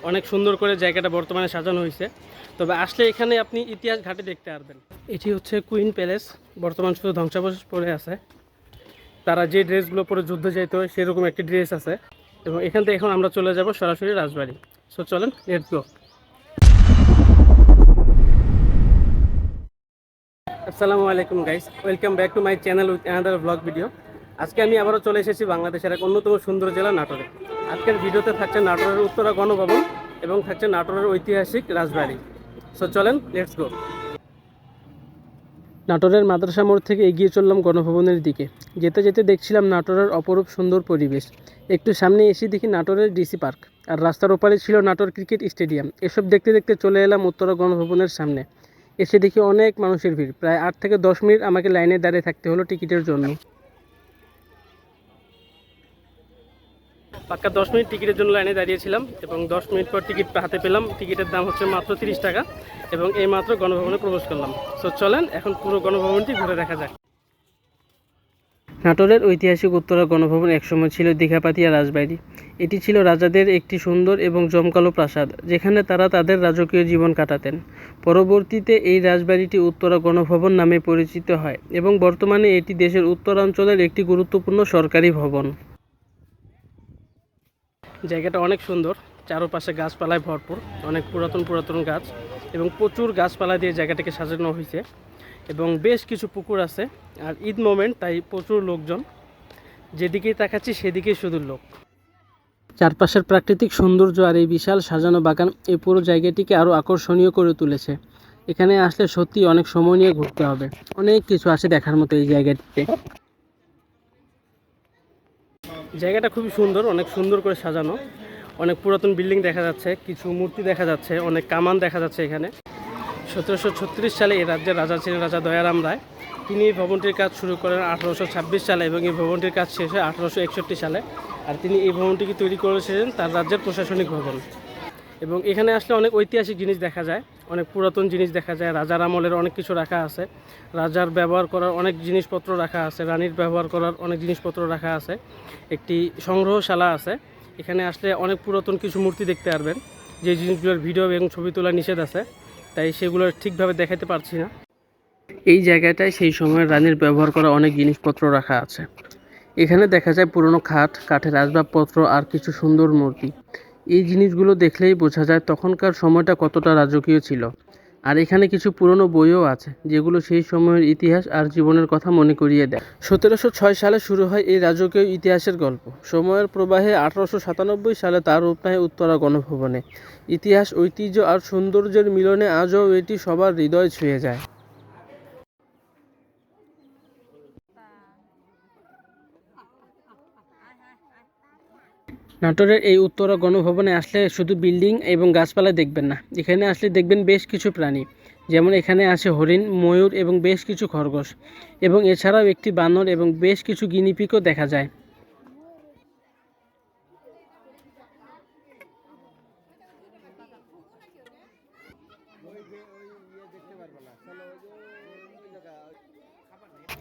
অনেক সুন্দর করে জায়গাটা বর্তমানে সাজানো হয়েছে। তবে আসলে এখানে আপনি ইতিহাস ঘাটে দেখতে পারবেন। এটি হচ্ছে কুইন প্যালেস, বর্তমান শুধু ধ্বংসাবশেষ পড়ে আছে। তারা যে ড্রেসগুলো পরে যুদ্ধ যাইতে হয় সেরকম একটি ড্রেস আছে। এবং এখান থেকে এখন আমরা চলে যাব সরাসরি রাজবাড়ি। সো চলেন, লেটস গো। আসসালামু আলাইকুম guys, welcome back to my channel with another blog video. আজকে আমি আবারও চলে এসেছি বাংলাদেশের এক অন্যতম সুন্দর জেলা নাটোরে। আজকের ভিডিওতে থাকছে নাটোরের উত্তরা গণভবন এবং থাকছে নাটোরের ঐতিহাসিক রাজবাড়ি। সো চলেন, লেটস গো। নাটোরের মাদ্রাসা মোড় থেকে এগিয়ে চললাম গণভবনের দিকে। যেতে যেতে দেখছিলাম নাটোরের অপরূপ সুন্দর পরিবেশ। একটু সামনে এসে দেখি নাটোরের ডিসি পার্ক, আর রাস্তার ওপারে ছিল নাটোর ক্রিকেট স্টেডিয়াম। এসব দেখতে দেখতে চলে এলাম উত্তরা গণভবনের সামনে। এসে দেখি অনেক মানুষের ভিড়, প্রায় 8 থেকে 10 মিনিট আমাকে লাইনে দাঁড়িয়ে থাকতে হলো টিকিটের জন্য। পাক্কা 10 মিনিট টিকিটের জন্য লাইনে দাঁড়িয়েছিলাম এবং 10 মিনিট পর টিকিট হাতে পেলাম। টিকিটের দাম হচ্ছে মাত্র 30 টাকা এবং এই মাত্র গণভবনে প্রবেশ করলাম। সো চলেন এখন পুরো গণভবনটি ঘুরে দেখা যাক। নাটোরের ঐতিহাসিক উত্তরা গণভবন একসময় ছিল দীঘাপাতিয়া রাজবাড়ি। এটি ছিল রাজাদের একটি সুন্দর এবং জমকালো প্রাসাদ, যেখানে তারা তাদের রাজকীয় জীবন কাটাতেন। পরবর্তীতে এই রাজবাড়িটি উত্তরা গণভবন নামে পরিচিত হয় এবং বর্তমানে এটি দেশের উত্তরাঞ্চলের একটি গুরুত্বপূর্ণ সরকারি ভবন। জায়গাটা অনেক সুন্দর, চারপাশে গাছপালায় ভরপুর, অনেক পুরাতন পুরাতন গাছ এবং প্রচুর গাছপালা দিয়ে জায়গাটাকে সাজানো হয়েছে এবং বেশ কিছু পুকুর আছে। আর ঈদ মোমেন্ট, তাই প্রচুর লোকজন, যেদিকেই তাকাচ্ছি সেদিকেই শুধু লোক। চারপাশের প্রাকৃতিক সৌন্দর্য আর এই বিশাল সাজানো বাগান এই পুরো জায়গাটিকে আরও আকর্ষণীয় করে তুলেছে। এখানে আসলে সত্যি অনেক সময় নিয়ে ঘুরতে হবে, অনেক কিছু আছে দেখার মতো এই জায়গাটিতে। জায়গাটা খুবই সুন্দর, অনেক সুন্দর করে সাজানো, অনেক পুরাতন বিল্ডিং দেখা যাচ্ছে, কিছু মূর্তি দেখা যাচ্ছে, অনেক কামান দেখা যাচ্ছে এখানে। 1736 সালে এই রাজ্যের রাজা ছিলেন রাজা দয়ারাম রায়। তিনি এই ভবনটির কাজ শুরু করেন 1826 সালে এবং এই ভবনটির কাজ শেষ হয় 1861 সালে। আর তিনি এই ভবনটিকে তৈরি করেছিলেন তার রাজ্যের প্রশাসনিক ভবন। এবং এখানে আসলে অনেক ঐতিহাসিক জিনিস দেখা যায়, অনেক পুরাতন জিনিস দেখা যায়। রাজার আমলের অনেক কিছু রাখা আছে, রাজার ব্যবহার করার অনেক জিনিসপত্র রাখা আছে, রানীর ব্যবহার করার অনেক জিনিসপত্র রাখা আছে। একটি সংগ্রহশালা আছে। এখানে আসলে অনেক পুরাতন কিছু মূর্তি দেখতে পারবেন, যে জিনিসগুলোর ভিডিও এবং ছবি তোলা নিষেধ আছে, তাই সেগুলো ঠিকভাবে দেখাতে পারছি না। এই জায়গাটায় সেই সময়ের রানীর ব্যবহার করা অনেক জিনিসপত্র রাখা আছে। এখানে দেখা যায় পুরনো খাট, কাঠের আসবাবপত্র আর কিছু সুন্দর মূর্তি। এই জিনিসগুলো দেখলেই বোঝা যায় তখনকার সময়টা কতটা রাজকীয় ছিল। আর এখানে কিছু পুরনো বইও আছে, যেগুলো সেই সময়ের ইতিহাস আর জীবনের কথা মনে করিয়ে দেয়। 1706 সালে শুরু হয় এই রাজকীয় ইতিহাসের গল্প। সময়ের প্রবাহে 1897 সালে তার রূপ নেয় উত্তরা গণভবনে। ইতিহাস, ঐতিহ্য আর সৌন্দর্যের মিলনে আজও এটি সবার হৃদয় ছুঁয়ে যায়। নাটোরের এই উত্তরা গণভবনে আসলে শুধু বিল্ডিং এবং গাছপালা দেখবেন না, এখানে আসলে দেখবেন বেশ কিছু প্রাণী। যেমন এখানে আছে হরিণ, ময়ূর এবং বেশ কিছু খরগোশ, এবং এছাড়াও একটি বানর এবং বেশ কিছু গিনিপিগও দেখা যায়।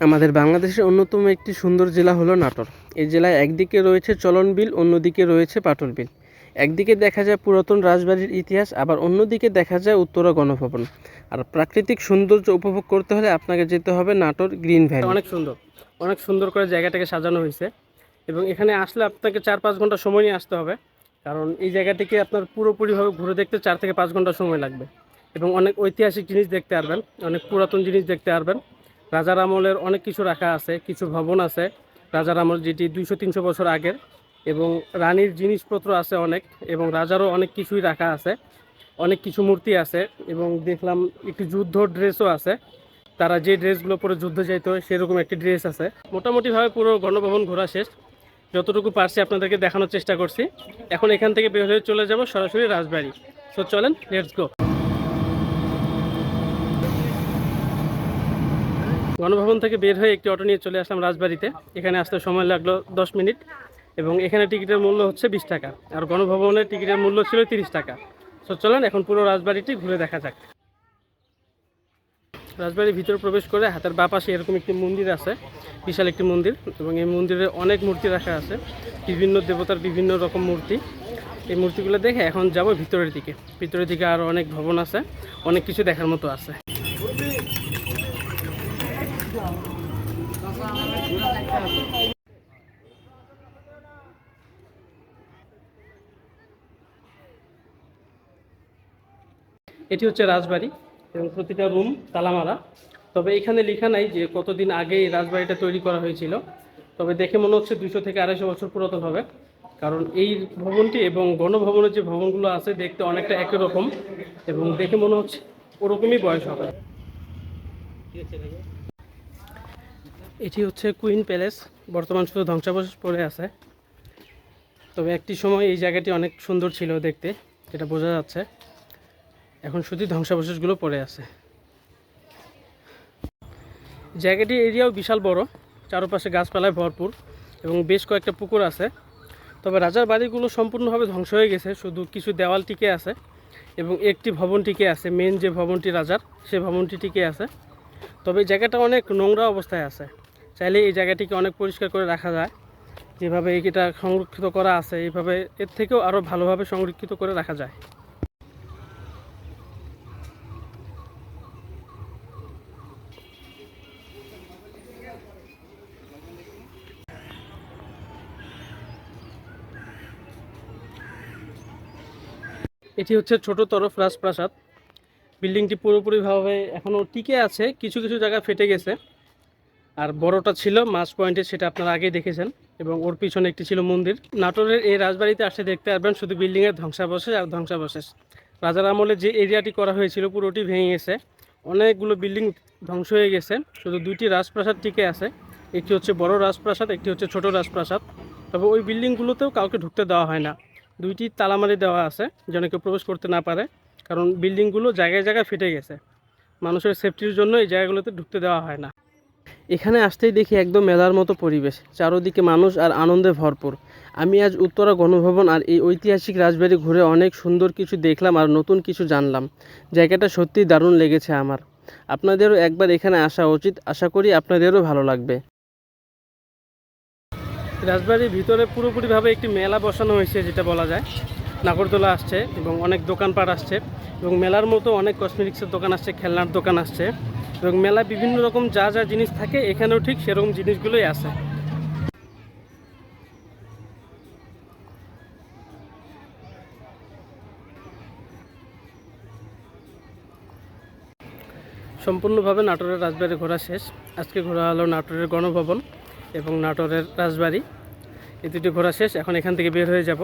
আমাদের বাংলাদেশের অন্যতম একটি সুন্দর জেলা হলো নাটোর। এই জেলায় একদিকে রয়েছে চলন বিল, অন্যদিকে রয়েছে পাটুল বিল। একদিকে দেখা যায় পুরাতন রাজবাড়ির ইতিহাস, আবার অন্যদিকে দেখা যায় উত্তরা গণভবন। আর প্রাকৃতিক সৌন্দর্য উপভোগ করতে হলে আপনাকে যেতে হবে নাটোর গ্রিন ভ্যালি। অনেক সুন্দর, অনেক সুন্দর করে জায়গাটাকে সাজানো হয়েছে এবং এখানে আসলে আপনাকে 4-5 ঘন্টা সময় নিয়ে আসতে হবে, কারণ এই জায়গাটিকে আপনার পুরোপুরিভাবে ঘুরে দেখতে 4 থেকে 5 ঘন্টা সময় লাগবে। এবং অনেক ঐতিহাসিক জিনিস দেখতে পারবেন, অনেক পুরাতন জিনিস দেখতে পারবেন। রাজার আমলের অনেক কিছু রাখা আছে, কিছু ভবন আছে রাজার আমল, যেটি 200-300 বছর আগের, এবং রানীর জিনিসপত্র আছে অনেক, এবং রাজারও অনেক কিছুই রাখা আছে, অনেক কিছু মূর্তি আছে। এবং দেখলাম একটি যুদ্ধ ড্রেসও আছে, তারা যে ড্রেসগুলো পরে যুদ্ধ যাইতে হয় সেরকম একটি ড্রেস আছে। মোটামুটিভাবে পুরো গণভবন ঘোরা শেষ, যতটুকু পারছি আপনাদেরকে দেখানোর চেষ্টা করছি। এখন এখান থেকে বের হয়ে চলে যাব সরাসরি রাজবাড়ি। সো চলেন, লেটস গো। গণভবন থেকে বের হয়ে একটি অটো নিয়ে চলে আসলাম রাজবাড়িতে। এখানে আসতে সময় লাগলো 10 মিনিট এবং এখানে টিকিটের মূল্য হচ্ছে 20 টাকা, আর গণভবনের টিকিটের মূল্য ছিল 30 টাকা। সো চলেন এখন পুরো রাজবাড়িটি ঘুরে দেখা যাক। রাজবাড়ির ভিতরে প্রবেশ করে হাতের বাঁ পাশে এরকম একটি মন্দির আছে, বিশাল একটি মন্দির, এবং এই মন্দিরে অনেক মূর্তি রাখা আছে, বিভিন্ন দেবতার বিভিন্ন রকম মূর্তি। এই মূর্তিগুলো দেখে এখন যাব ভিতরের দিকে। ভিতরের দিকে আরও অনেক ভবন আছে, অনেক কিছু দেখার মতো আছে। এটি হচ্ছে রাজবাড়ি এবং প্রতিটা রুম তালামারা। তবে এখানে লেখা নাই যে কতদিন আগে এই রাজবাড়িটা তৈরি করা হয়েছিল। তবে দেখে মনে হচ্ছে 200 থেকে 250 বছর পুরাতন হবে, কারণ এই ভবনটি এবং গণভবনের যে ভবনগুলো আছে দেখতে অনেকটা একই রকম এবং দেখে মনে হচ্ছে ওরকমই বয়স হবে। এটি হচ্ছে কুইন প্যালেস, বর্তমান শুধু ধ্বংসাবশেষ পড়ে আছে। তবে একটি সময় এই জায়গাটি অনেক সুন্দর ছিল দেখতে, যেটা বোঝা যাচ্ছে। এখন শুধু ধ্বংসাবশেষগুলো পড়ে আছে। জায়গাটি এরিয়াও বিশাল বড়, চারপাশে গাছপালায় ভরপুর এবং বেশ কয়েকটা পুকুর আছে। তবে রাজার বাড়িগুলো সম্পূর্ণভাবে ধ্বংস হয়ে গেছে, শুধু কিছু দেওয়াল টিকে আছে এবং একটি ভবন টিকে আছে। মেন যে ভবনটি রাজার, সে ভবনটি টিকে আছে। তবে এই জায়গাটা অনেক নোংরা অবস্থায় আছে। চাইলে এই জায়গাটিকে অনেক পরিষ্কার করে রাখা যায়। যেভাবে এটা সংরক্ষিত করা আছে, এইভাবে এর থেকেও আরও ভালোভাবে সংরক্ষিত করে রাখা যায়। এটি হচ্ছে ছোট তরফ রাজপ্রাসাদ। বিল্ডিংটি পুরোপুরিভাবে এখনও টিকে আছে, কিছু কিছু জায়গা ফেটে গেছে। আর বড়টা ছিল মাছ পয়েন্টে, সেটা আপনারা আগেই দেখেছেন, এবং ওর পিছনে একটি ছিল মন্দির। নাটোরের এই রাজবাড়িতে আসে দেখতে পারবেন শুধু বিল্ডিংয়ের ধ্বংসাবশেষ আর ধ্বংসাবশেষ। রাজার আমলে যে এরিয়াটি করা হয়েছিল পুরোটি ভেঙে গেছে, অনেকগুলো বিল্ডিং ধ্বংস হয়ে গেছে, শুধু 2টি রাজপ্রাসাদ টিকে আছে। একটি হচ্ছে বড় রাজপ্রাসাদ, একটি হচ্ছে ছোট রাজপ্রাসাদ। তবে ওই বিল্ডিংগুলোতেও কাউকে ঢুকতে দেওয়া হয় না, 2টি তালামারি দেওয়া আছে যেন কেউ প্রবেশ করতে না পারে, কারণ বিল্ডিংগুলো জায়গায় জায়গায় ফেটে গেছে। মানুষের সেফটির জন্য এই জায়গাগুলোতে ঢুকতে দেওয়া হয় না। এখানে আসতেই দেখি একদম মেলার মতো পরিবেশ, চারদিকে মানুষ আর আনন্দে ভরপুর। আমি আজ উত্তরা গণভবন আর এই ঐতিহাসিক রাজবাড়ি ঘুরে অনেক সুন্দর কিছু দেখলাম আর নতুন কিছু জানলাম। জায়গাটা সত্যিই দারুণ লেগেছে আমার। আপনাদেরও একবার এখানে আসা উচিত, আশা করি আপনাদেরও ভালো লাগবে। রাজবাড়ির ভিতরে পুরোপুরিভাবে একটি মেলা বসানো হয়েছে, যেটা বলা যায়। নাগরদোলা আসছে এবং অনেক দোকানপাট আসছে এবং মেলার মতো অনেক কসমেটিক্সের দোকান আসছে, খেলনার দোকান আসছে এবং মেলা বিভিন্ন রকম যা যা জিনিস থাকে এখানেও ঠিক সেরকম জিনিসগুলোই আছে। সম্পূর্ণভাবে নাটোরের রাজবাড়ি ঘোরা শেষ। আজকে ঘোরা হলো নাটোরের গণভবন এবং নাটোরের রাজবাড়ি, এই দুটি ঘোরা শেষ। এখন এখান থেকে বের হয়ে যাব।